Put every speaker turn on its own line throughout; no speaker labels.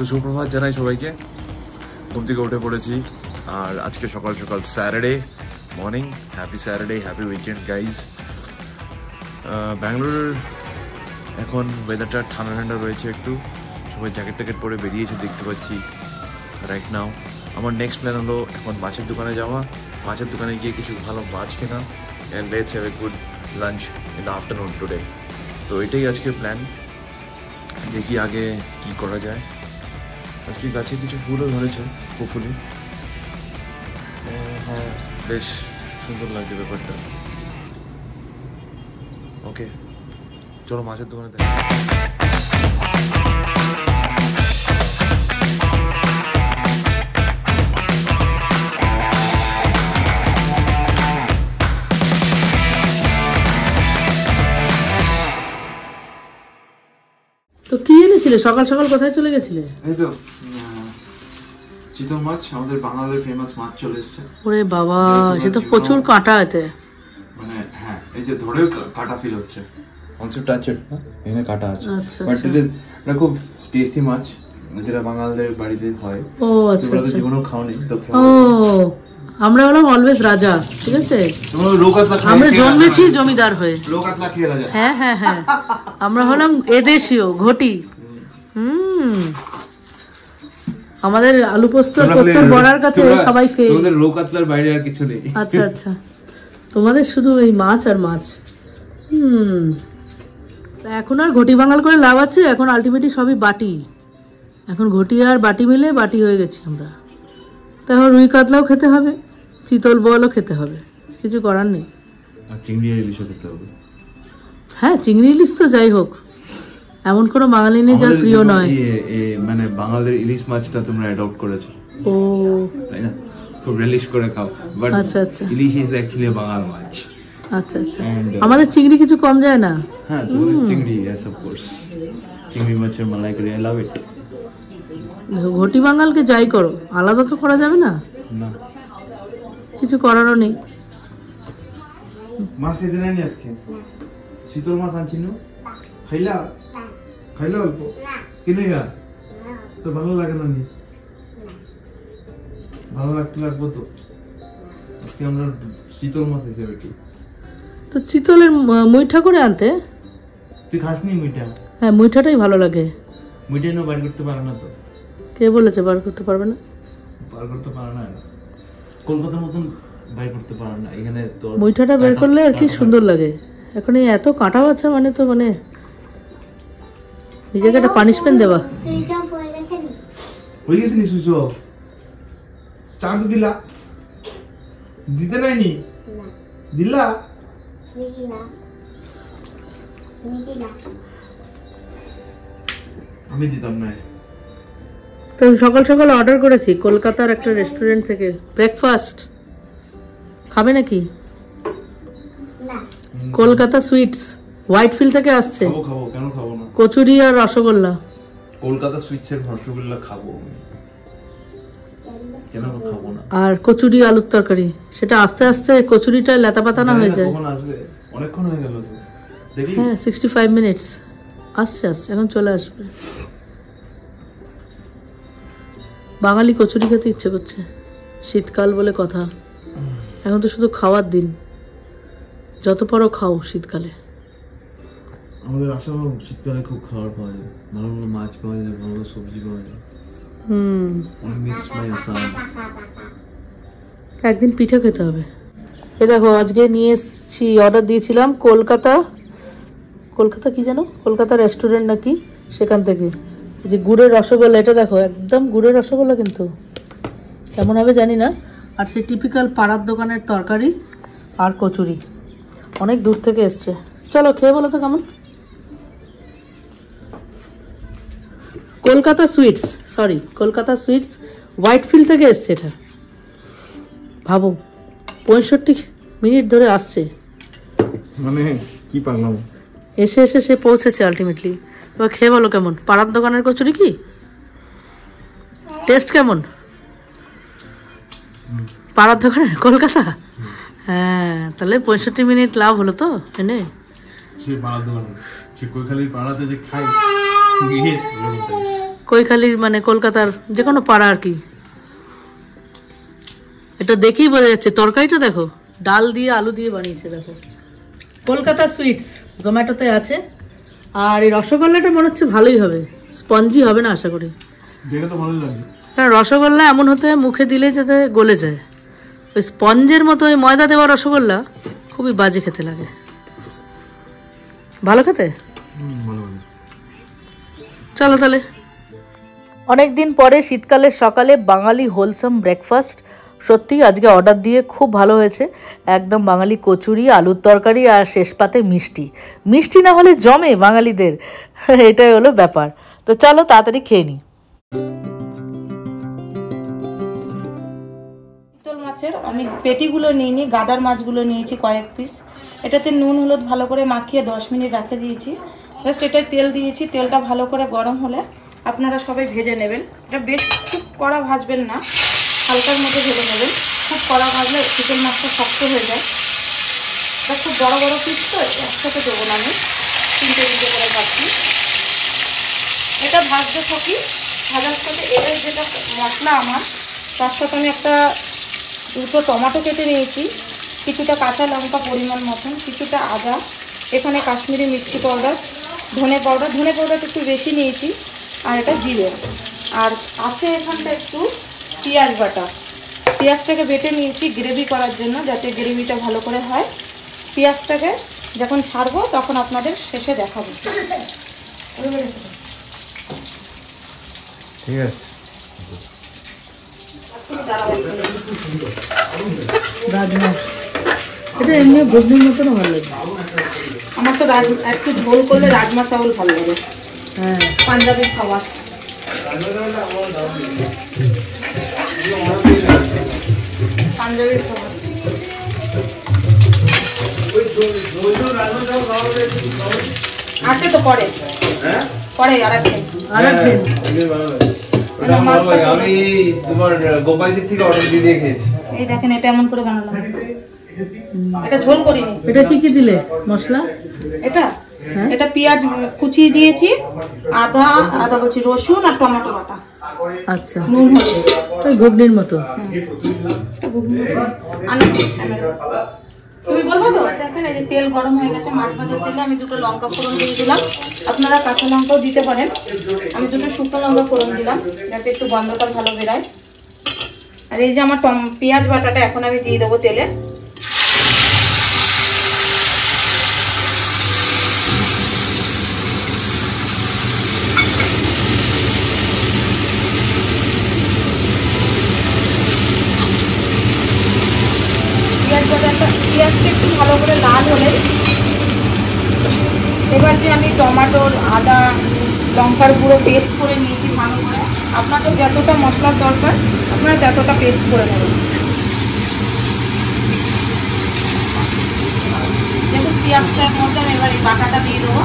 সুপ্রভাত জানাই সবাইকে। ঘুম থেকে উঠে পড়েছি আর আজকে সকাল সকাল Saturday morning. Happy Saturday, happy weekend guys. ব্যাঙ্গালোরের এখন ওয়েদারটা ঠান্ডা ঠান্ডা রয়েছে, একটু সবাই জ্যাকেট ট্যাকেট পরে বেরিয়েছে দেখতে পাচ্ছি রাইট নাও। আমার নেক্সট প্ল্যান হলো এখন মাছের দোকানে যাওয়া, মাছের দোকানে গিয়ে কিছু ভালো মাছ কেনা and let's have a good lunch in the afternoon today. তো এটাই আজকের প্ল্যান, দেখি আগে কি করা যায়। আজকে গাছে কিছু ফুলও ধরেছে হোপফুলি। হ্যাঁ, বেশ সুন্দর লাগছে ব্যাপারটা। ওকে, চলো মাছের দোকানে দেখি।
তো কি এনেছিলে সকাল সকাল, কোথায় চলে গেছিলে?
এই তো চিতল মাছ, আমাদের বাঙালির ফেমাস মাছ চলে এসেছে।
ওরে বাবা, সে তো প্রচুর কাঁটা আছে।
মানে হ্যাঁ, এই যে ধরেও কাঁটা ফিল হচ্ছে। কনসেপ্ট আছে, এখানে কাঁটা আছে,
আচ্ছা
বাট এটা খুব টেস্টি মাছ, যেটা বাঙালিদের বাড়িতে হয়।
ও আচ্ছা আচ্ছা,
জীবনেও খাওনি তো?
ও আমরা হলাম অলওয়েজ রাজা, ঠিক আছে? আমরা জন্মেছি জমিদার হয়ে। হ্যাঁ হ্যাঁ হ্যাঁ, আমরা হলাম এদেশীয় ঘটি। আমাদের আলু পোস্তর বড়ার কাছে সবাই ফেল।
তোমাদের লোকাতলার বাইরে আর কিছু নেই।
আচ্ছা আচ্ছা, তোমাদের শুধু এই মাছ আর মাছ। এখন আর ঘটি বাঙাল করে লাভ আছে? এখন আলটিমেটলি সবই বাটি। এখন ঘটি আর বাটি মিলে বাটি হয়ে গেছি আমরা। তো এখন রুই কাতলাও খেতে হবে, চিতল বলও খেতে হবে, কিছু করার নেই।
আর চিংড়ি ইলিশও খেতে হবে।
হ্যাঁ, চিংড়ি ইলিশ তো যাই হোক, এমন কোনো বাঙালি নেই যার প্রিয় নয়।
মানে বাঙালির ইলিশ মাছটা তোমরা অ্যাডপ্ট করেছো,
ও
তাই না? খুব রিলিশ করে খাও, বাট
আচ্ছা আচ্ছা,
ইলিশ ইজ অ্যাকচুয়ালি বাঙাল মাছ।
আচ্ছা আচ্ছা, আমাদের চিংড়ি কিছু কম যায় না?
হ্যাঁ, তোমাদের চিংড়ি, ইয়েস অফ কোর্স, চিংড়ি মাছের মালাইকারি, আই লাভ ইট।
ঘটি বাঙালকে যাই করো, আলাদা তো করা যাবে না,
না
কিছু করারও নেই।
মাছ খেতে নেই আজকে? শীতল মাছ আনছি না, খাইলা? খাইলা অল্প কিনে গা, তো ভালো লাগে না? নি ভালো লাগবো তো। আজকে আমরা শীতল মাছ হিসেবে কি
তো চিতলের মুইঠা করে আনতে।
তুই খাসনি মুইঠা?
হ্যাঁ, মুইঠাটাই ভালো লাগে।
মুইঠা নো বার করতে পারে না তো?
কে বলেছে বার করতে পারবে না?
বার করতে পারে না, কলকাতার মতন বার করতে পারে না। এখানে তো
মুইঠাটা বের করলে আর কি সুন্দর লাগে। এখন এই এত কাঁটাও আছে, মানে তো মানে নিজেকে একটা পানিশমেন্ট দেওয়া।
হয়ে গেছে নি সুইচ অফ? চার্জ দিলা? দিতে নাইনি? দিলা? আমি দিতাম না।
তো সকাল সকাল অর্ডার করেছি কলকাতার একটা রেস্টুরেন্ট থেকে ব্রেকফাস্ট। খাবে নাকি? কলকাতা সুইটস, হোয়াইটফিল্ড থেকে আসছে।
খাবো খাবো, কেন খাবো না?
কচুরি আর রসগোল্লা।
কলকাতা সুইটসের রসগোল্লা খাবো, কেন খাবো না?
আর কচুরি আলুর তরকারি, সেটা আস্তে আস্তে কচুরিটা লেতা পাতা না হয়ে যায়।
কখন আসবে? অনেকক্ষণ হয়ে গেল তো। দেখি,
হ্যাঁ 65 মিনিটস। আসছে আসছে, এখন চলে আসবে। বাঙালি কচুরি খেতে ইচ্ছে করছে, শীতকাল বলে কথা। এখন তো শুধু খাওয়ার দিন, যত পারো খাও শীতকালে।
আমাদের আসাম শীতকালে খুব খাবার পাওয়া যায়, ভালো ভালো মাছ পাওয়া যায়, ভালো ভালো সবজি পাওয়া যায়।
একদিন পিঠে খেতে হবে। এ দেখো, আজকে নিয়ে এসেছি, অর্ডার দিয়েছিলাম কলকাতা কি জানো, কলকাতা রেস্টুরেন্ট নাকি, সেখান থেকে যে গুড়ের রসগোল্লা। এটা দেখো, একদম গুড়ের রসগোল্লা, কিন্তু কেমন হবে জানি না। আর সেই টিপিক্যাল পাড়ার দোকানের তরকারি আর কচুরি, অনেক দূর থেকে এসছে। চলো খেয়ে বলো তো কেমন। কলকাতা সুইটস হোয়াইটফিল্ড থেকে এসছে এটা। ভাবো 65 মিনিট ধরে আসছে,
মানে কি পারলাম,
এসে এসে সে পৌঁছেছে আলটিমেটলি। এবার খেয়ে বলো কেমন। পাড়ার দোকানের কচুরি কি টেস্ট কেমন? পাড়ার দোকানে কলকাতা। হ্যাঁ, তাহলে 65 মিনিট লাভ হলো তো এনে। কৈখালির মানে কলকাতার যে কোনো পাড়া আর কি। এটা দেখেই বোঝা যাচ্ছে, তরকারিটা দেখো ডাল দিয়ে আলু দিয়ে বানিয়েছে দেখো। কলকাতা সুইটস জোম্যাটোতে আছে। আর এই রসগোল্লাটা মনে হচ্ছে ভালোই হবে, স্পঞ্জি হবে না আশা করি।
দেখে তো ভালোই লাগছে।
কারণ রসগোল্লা এমন হতে হয় মুখে দিলে যাতে গলে যায়, ওই স্পঞ্জের মতো ওই ময়দা দেওয়া রসগোল্লা খুবই বাজে খেতে লাগে। ভালো খেতে, চলো তাহলে। অনেক দিন পরে শীতকালের সকালে বাঙালি হোলসাম ব্রেকফাস্ট। সত্যি আজকে অর্ডার দিয়ে খুব ভালো হয়েছে। একদম বাঙালি কচুরি, আলুর তরকারি আর শেষ পাতে মিষ্টি। মিষ্টি না হলে জমে বাঙালিদের, এটাই হলো ব্যাপার। তো চলো তাড়াতাড়ি খেয়ে নিই।
চিতল মাছের আমি পেটিগুলো নিইনি, গাদার মাছগুলো নিয়েছি কয়েক পিস। এটাতে নুন হলুদ ভালো করে মাখিয়ে 10 মিনিট রেখে দিয়েছি। জাস্ট এটায় তেল দিয়েছি, তেলটা ভালো করে গরম হলে আপনারা সবাই ভেজে নেবেন। এটা বেশ খুব কড়া ভাজবেন না, হালকার মধ্যে ভেজে নেবেন। খুব কড়া ভাজলে চিতল মাছটা শক্ত হয়ে যায়। এটা খুব বড় বড় পিস তো একসাথে দেবো না, আমি 3টে করে ভাজছি। এটা ভাজতে থাকি, ভাজার সাথে এর যেটা মশলা আমার, তার সাথে আমি দুটো টমেটো কেটে নিয়েছি, কিছুটা কাঁচা লঙ্কা পরিমাণ মতন, কিছুটা আদা, এখানে কাশ্মীরি মির্চি পাউডার, ধনে পাউডারটা একটু বেশি নিয়েছি, আর এটা জিরে। আর আছে এখানটা একটু পেঁয়াজ বাটা। পেঁয়াজটাকে বেটে নিয়েছি গ্রেভি করার জন্য, যাতে গ্রেভিটা ভালো করে হয়। পেঁয়াজটাকে যখন ছাড়বো তখন আপনাদের শেষে দেখাবো।
ঠিক আছে।
রাজমা এটা এমনি ঘুগনির মতনও ভালো লাগে।
আমার তো একটু ঝোল করলে রাজমা চাউল ভালো লাগে।
হ্যাঁ,
পাঞ্জাবি খাবার। পাঞ্জাবি খাবার আছে তো, পরে আর একদিন
আমি তোমার গোপালজির থেকে অর্ডার দিয়ে খেয়েছি।
এই দেখেন, এটা এমন করে বানালাম। এটা ঝোল করিনি।
এটা কি কি দিলে মশলা?
এটা পেঁয়াজ কুচিয়ে দিয়েছি, আদা বলছি, রসুন আর টমেটো বাটা।
আচ্ছা,
নুন হলুদ।
ওই ঘুগনির মতো।
তুমি বলবো তো? দেখেন এই যে তেল গরম হয়ে গেছে, মাছ ভাজার তেলে আমি 2টো লঙ্কা ফোড়ন দিয়ে দিলাম। আপনারা কাঁচা লঙ্কাও দিতে পারেন। আমি 2টো শুকনো লঙ্কা ফোড়ন দিলাম, যাতে একটু গন্ধটা ভালো বেরোয়। আর এই যে আমার পেঁয়াজ বাটাটা এখন আমি দিয়ে দেবো তেলে। পেঁয়াজটা একটু ভালো করে লাল হলে এবার যে আমি টমেটোর, আদা, লঙ্কার গুঁড়ো পেস্ট করে নিয়েছি ভালো করে, আপনাদের যতটা মশলার দরকার আপনারা ততটা পেস্ট করে নেবেন। দেখুন পেঁয়াজটার মধ্যে আমি এবার এই বাটাটা দিয়ে দেবো।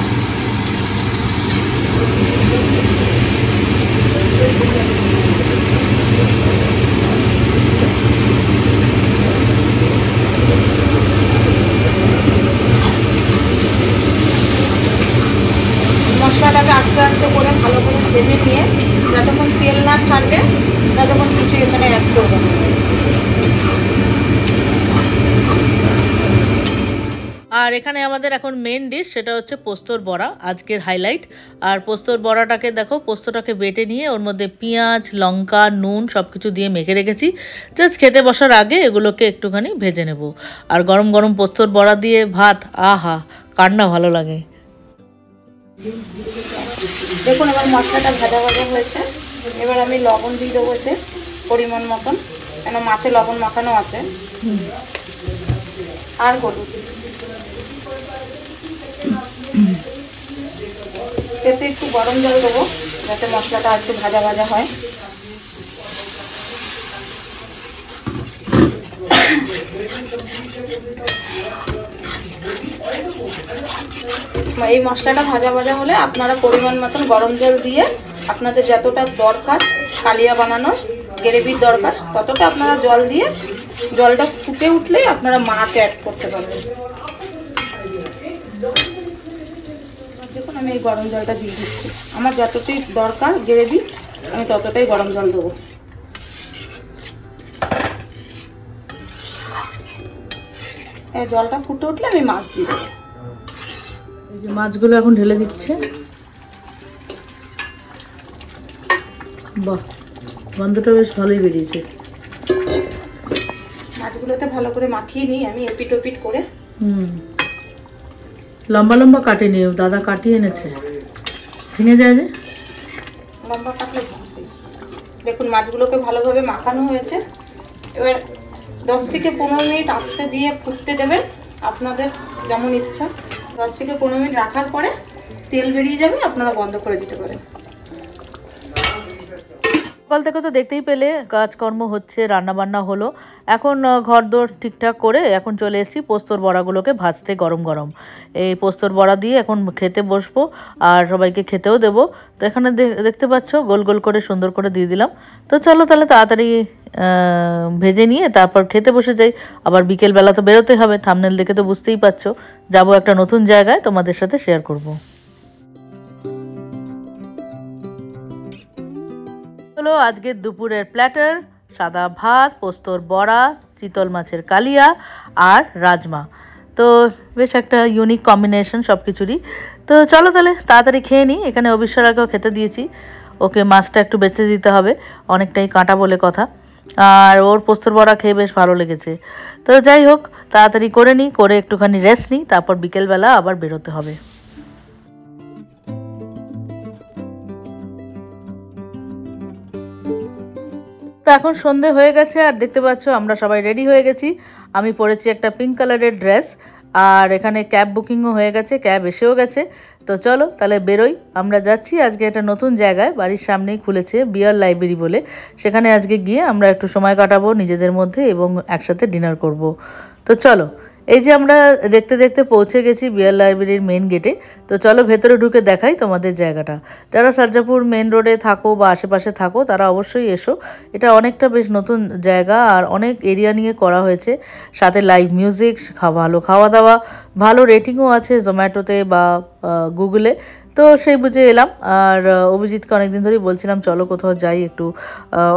মশলাটাকে আস্তে আস্তে করে ভালো করে ভেজে নিয়ে যতক্ষণ তেল না ছাড়বে ততক্ষণ কিছু এখানে অ্যাড করবো।
আর এখানে আমাদের এখন মেন ডিশ, সেটা হচ্ছে পোস্তর বড়া, আজকের হাইলাইট। আর পোস্তর বড়াটাকে দেখো, পোস্তটাকে বেটে নিয়ে ওর মধ্যে পেঁয়াজ, লঙ্কা, নুন সব কিছু দিয়ে মেখে রেখেছি। জাস্ট খেতে বসার আগে এগুলোকে একটুখানি ভেজে নেব। আর গরম গরম পোস্তর বড়া দিয়ে ভাত, আহা কার না ভালো লাগে।
দেখুন এবার মশলাটা ভাজা ভাজা হয়েছে। এবার আমি লবণ দিয়ে দেবো এতে পরিমাণ মতন, কেন মাছে লবণ মাখানো আছে। আর হলুদ, এতে একটু গরম জল দেবো যাতে মশলাটা একটু ভাজা ভাজা হয়। এই মশলাটা ভাজা ভাজা হলে আপনারা পরিমাণ মতন গরম জল দিয়ে আপনাদের যতটা দরকার কালিয়া বানানোর গ্রেভির দরকার ততটা আপনারা জল দিয়ে, জলটা ফুটে উঠলেই আপনারা মাছ অ্যাড করতে পারবেন। দেখুন আমি এই গরম জলটা দিয়ে দিচ্ছি। আমার যতটাই দরকার গ্রেভি আমি ততটাই গরম জল দেবো। এই জলটা ফুটে উঠলে আমি মাছ দিয়ে দেবো।
এই যে মাছগুলো এখন ঢেলে দিচ্ছে। বাহ, গন্ধটা বেশ ভালোই বেরিয়েছে।
মাছগুলোতে ভালো করে মাখিয়ে নিই আমি এপিট ওপিট করে।
লম্বা লম্বা কাটে নিও, দাদা কাটিয়ে এনেছে, ভেঙে যায় যে।
লম্বা কাটলে দেখুন মাছগুলোকে ভালোভাবে মাখানো হয়েছে। এবার 10 থেকে 15 মিনিট আস্তে দিয়ে ফুটতে দেবেন, আপনাদের যেমন ইচ্ছা। 10 থেকে 15 মিনিট রাখার পরে তেল বেরিয়ে যাবে, আপনারা বন্ধ করে দিতে পারেন।
সকাল থেকে তো দেখতেই পেলে কাজকর্ম হচ্ছে, রান্নাবান্না হলো। এখন ঘরদোর ঠিকঠাক করে এখন চলে এসেছি পোস্তর বড়াগুলোকে ভাজতে গরম গরম। এই পোস্তর বড়া দিয়ে এখন খেতে বসবো আর সবাইকে খেতেও দেবো। তো এখানে দেখতে পাচ্ছ গোল গোল করে সুন্দর করে দিয়ে দিলাম। তো চলো তাহলে তাড়াতাড়ি ভেজে নিয়ে তারপর খেতে বসে যাই। আবার বিকেলবেলা তো বেরোতে হবে, থাম্বনেল দেখে তো বুঝতেই পারছো যাবো একটা নতুন জায়গায়, তোমাদের সাথে শেয়ার করবো। হলো আজকের দুপুরের প্ল্যাটার: সাদা ভাত, পোস্তর বড়া, চিতল মাছের কালিয়া আর রাজমা। তো বেশ একটা ইউনিক কম্বিনেশন সব কিছুরই। তো চলো তাহলে তাড়াতাড়ি খেয়ে নিই। এখানে অবিশ্বরাকেও খেতে দিয়েছি, ওকে মাছটা একটু বেঁচে দিতে হবে, অনেকটাই কাঁটা বলে কথা। আর ওর পোস্তর বড়া খেয়ে বেশ ভালো লেগেছে। তো যাই হোক, তাড়াতাড়ি করে নিই, করে একটুখানি রেস্ট নিই, তারপর বিকেলবেলা আবার বেরোতে হবে। তো এখন সন্ধে হয়ে গেছে আর দেখতে পাচ্ছ আমরা সবাই রেডি হয়ে গেছি। আমি পরেছি একটা পিঙ্ক কালারের ড্রেস, আর এখানে ক্যাব বুকিংও হয়ে গেছে, ক্যাব এসেও গেছে। তো চলো তাহলে বেরোই। আমরা যাচ্ছি আজকে একটা নতুন জায়গায়, বাড়ির সামনেই খুলেছে বিয়ার লাইব্রেরি বলে। সেখানে আজকে গিয়ে আমরা একটু সময় কাটাবো নিজেদের মধ্যে এবং একসাথে ডিনার করব। তো চলো, এই যে আমরা দেখতে দেখতে পৌঁছে গেছি বিয়ার লাইব্রেরির মেন গেটে। তো চলো ভেতরে ঢুকে দেখাই তোমাদের জায়গাটা। যারা সারজাপুর মেন রোডে থাকো বা আশেপাশে থাকো তারা অবশ্যই এসো। এটা অনেকটা বেশ নতুন জায়গা আর অনেক এরিয়া নিয়ে করা হয়েছে, সাথে লাইভ মিউজিক, ভালো খাওয়া দাওয়া, ভালো রেটিংও আছে জোম্যাটোতে বা গুগলে। তো সেই বুঝে এলাম। আর অভিজিৎকে অনেকদিন ধরেই বলছিলাম চলো কোথাও যাই একটু,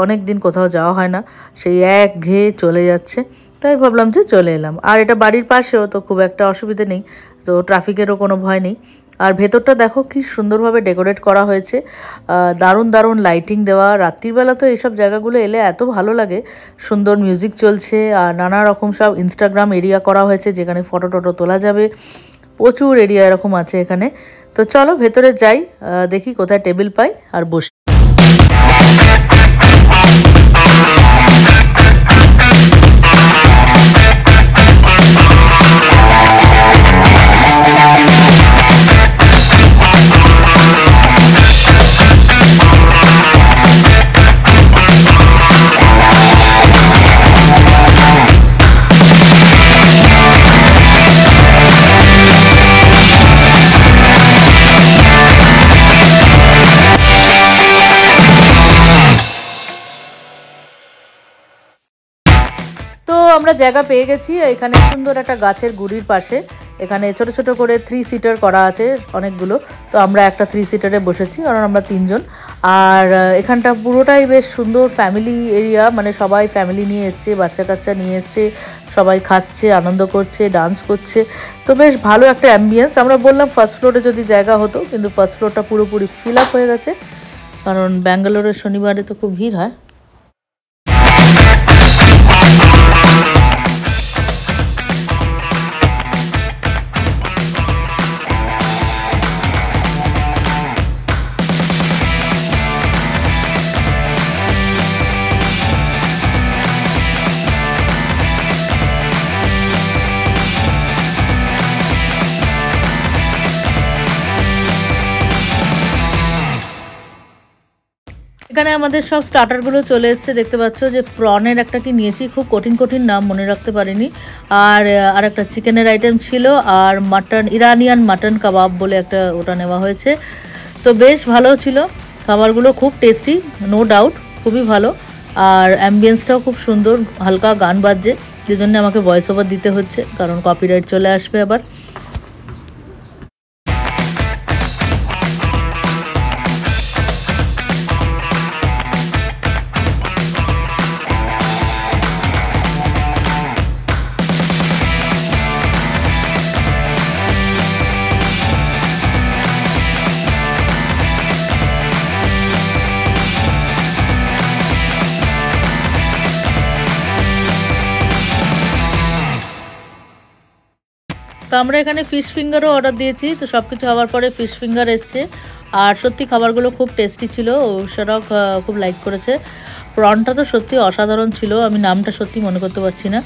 অনেক দিন কোথাও যাওয়া হয় না, সেই একঘেয়ে চলে যাচ্ছে, তাই ভাবলাম যে চলে এলাম। আর এটা বাড়ির পাশেও, তো খুব একটা অসুবিধে নেই, তো ট্রাফিকেরও কোনো ভয় নেই। আর ভেতরটা দেখো কি সুন্দরভাবে ডেকোরেট করা হয়েছে, দারুণ দারুণ লাইটিং দেওয়া। রাত্রিবেলা তো এইসব জায়গাগুলো এলে এত ভালো লাগে, সুন্দর মিউজিক চলছে আর নানা রকম সব ইনস্টাগ্রাম এরিয়া করা হয়েছে যেখানে ফটো টটো তোলা যাবে, প্রচুর এরিয়া এরকম আছে এখানে। তো চলো ভেতরে যাই, দেখি কোথায় টেবিল পাই আর বসি। আমরা জায়গা পেয়ে গেছি এখানে সুন্দর একটা গাছের গুড়ির পাশে। এখানে ছোট ছোট করে 3 সিটার করা আছে অনেকগুলো। তো আমরা একটা 3 সিটারে বসেছি, কারণ আমরা 3 জন। আর এখানটা পুরোটাই বেশ সুন্দর ফ্যামিলি এরিয়া, মানে সবাই ফ্যামিলি নিয়ে এসছে, বাচ্চা কাচ্চা নিয়ে এসছে, সবাই খাচ্ছে, আনন্দ করছে, ডান্স করছে। তো বেশ ভালো একটা অ্যাম্বিয়েন্স। আমরা বললাম ফার্স্ট ফ্লোরে যদি জায়গা হতো, কিন্তু ফার্স্ট ফ্লোরটা পুরোপুরি ফিল আপ হয়ে গেছে, কারণ ব্যাঙ্গালোরের শনিবারে তো খুব ভিড় হয়। এখানে আমাদের সব স্টার্টারগুলো চলে এসছে, দেখতে পাচ্ছ যে প্রনের একটা কি নিয়েছি, খুব কঠিন কঠিন নাম মনে রাখতে পারিনি। আর একটা চিকেনের আইটেম ছিল, আর মাটন, ইরানিয়ান মাটন কাবাব বলে একটা ওটা নেওয়া হয়েছে। তো বেশ ভালো ছিল খাবারগুলো, খুব টেস্টি, নো ডাউট, খুবই ভালো। আর অ্যাম্বিয়েন্সটাও খুব সুন্দর, হালকা গান বাজছে, যে জন্য আমাকে ভয়েস ওভার দিতে হচ্ছে, কারণ কপিরাইট চলে আসবে আবার। তো আমরা এখানে ফিশ ফিঙ্গারও অর্ডার দিয়েছি। তো সব কিছু হওয়ার পরে ফিশ ফিঙ্গার এসছে, আর সত্যি খাবারগুলো খুব টেস্টি ছিল, সেটাও খুব লাইক করেছে। প্রনটা তো সত্যি অসাধারণ ছিল, আমি নামটা সত্যি মনে করতে পারছি না,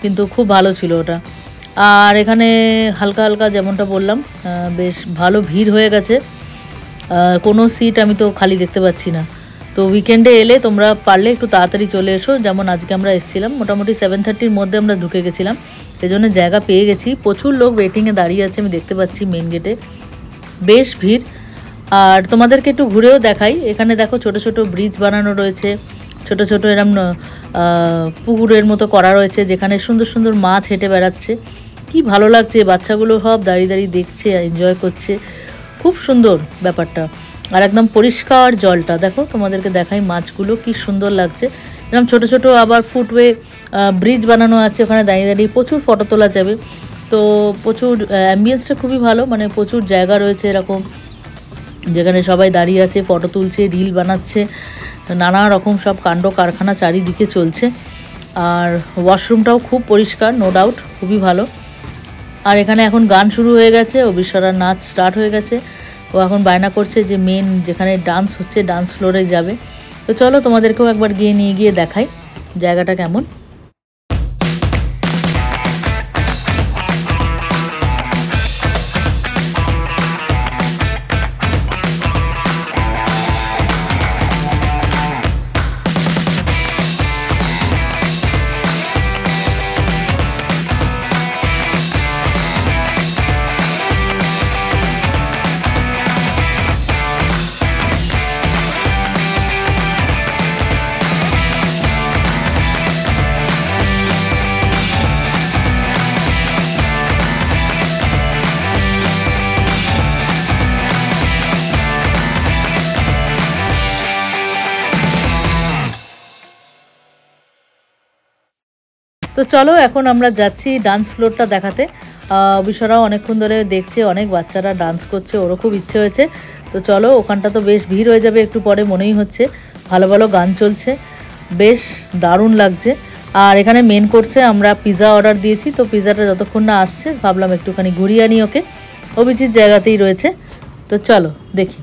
কিন্তু খুব ভালো ছিল ওটা। আর এখানে হালকা হালকা যেমনটা বললাম বেশ ভালো ভিড় হয়ে গেছে, কোনো সিট আমি তো খালি দেখতে পাচ্ছি না। তো উইকেন্ডে এলে তোমরা পারলে একটু তাড়াতাড়ি চলে এসো, যেমন আজকে আমরা এসেছিলাম মোটামুটি 7:30-র মধ্যে আমরা ঢুকে গেছিলাম, সেজন্য জায়গা পেয়ে গেছি। প্রচুর লোক ওয়েটিংয়ে দাঁড়িয়ে আছে, আমি দেখতে পাচ্ছি মেন গেটে বেশ ভিড়। আর তোমাদেরকে একটু ঘুরেও দেখাই, এখানে দেখো ছোট ছোট ব্রিজ বানানো রয়েছে, ছোট ছোট এরম পুকুরের মতো করা রয়েছে, যেখানে সুন্দর সুন্দর মাছ হেঁটে বেড়াচ্ছে। কি ভালো লাগছে, বাচ্চাগুলো সব দাঁড়িয়ে দাঁড়িয়ে দেখছে, এনজয় করছে, খুব সুন্দর ব্যাপারটা। আর একদম পরিষ্কার জলটা দেখো, তোমাদেরকে দেখাই মাছগুলো কি সুন্দর লাগছে। এরকম ছোট ছোট আবার ফুটওয়ে ব্রিজ বানানো আছে, ওখানে দাঁড়িয়ে দাঁড়িয়ে প্রচুর ফটো তোলা যাবে। তো প্রচুর অ্যাম্বিয়েন্সটা খুবই ভালো, মানে প্রচুর জায়গা রয়েছে এরকম, যেখানে সবাই দাঁড়িয়ে আছে, ফটো তুলছে, রিল বানাচ্ছে, নানা রকম সব কাণ্ড কারখানা চারিদিকে চলছে। আর ওয়াশরুমটাও খুব পরিষ্কার, নো ডাউট খুবই ভালো। আর এখানে এখন গান শুরু হয়ে গেছে, অবিশ্বরার নাচ স্টার্ট হয়ে গেছে, ও এখন বায়না করছে যে মেন যেখানে ডান্স হচ্ছে ডান্স ফ্লোরে যাবে। তো চলো তোমাদেরকেও একবার নিয়ে গিয়ে দেখাই জায়গাটা কেমন। তো চলো এখন আমরা যাচ্ছি ডান্স ফ্লোরটা দেখাতে। অবিশ্বরাও অনেকক্ষণ ধরে দেখছে, অনেক বাচ্চারা ডান্স করছে, ওরও খুব ইচ্ছে হয়েছে। তো চলো, ওখানটা তো বেশ ভিড় হয়ে যাবে একটু পরে মনেই হচ্ছে, ভালো ভালো গান চলছে, বেশ দারুণ লাগছে। আর এখানে মেন কোর্সে আমরা পিৎজা অর্ডার দিয়েছি, তো পিৎজাটা যতক্ষণ না আসছে ভাবলাম একটুখানি ঘুরিয়ে আনি ওকে, অভিজিৎ জায়গাতেই রয়েছে। তো চলো দেখি।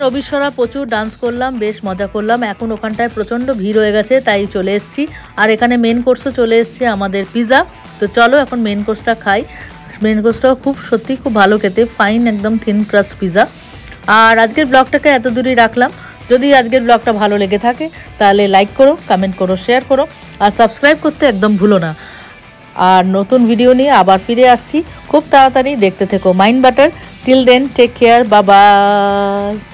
অবিশ্বরা প্রচুর ডান্স করলাম, বেশ মজা করলাম। এখন ওখানটায় প্রচণ্ড ভিড় হয়ে গেছে, তাই চলে এসেছি। আর এখানে মেন কোর্সও চলে এসছে আমাদের পিৎজা। তো চলো এখন মেন কোর্সটা খাই। মেন কোর্সটাও খুব সত্যি খুব ভালো খেতে, ফাইন একদম থিন ক্রাস্ট পিৎজা। আর আজকের ব্লগটাকে এত দূরই রাখলাম। যদি আজকের ব্লগটা ভালো লেগে থাকে তাহলে লাইক করো, কমেন্ট করো, শেয়ার করো, আর সাবস্ক্রাইব করতে একদম ভুলো না। আর নতুন ভিডিও নিয়ে আবার ফিরে আসছি খুব তাড়াতাড়ি, দেখতে থেকো mind butter. Till then take care, bye by.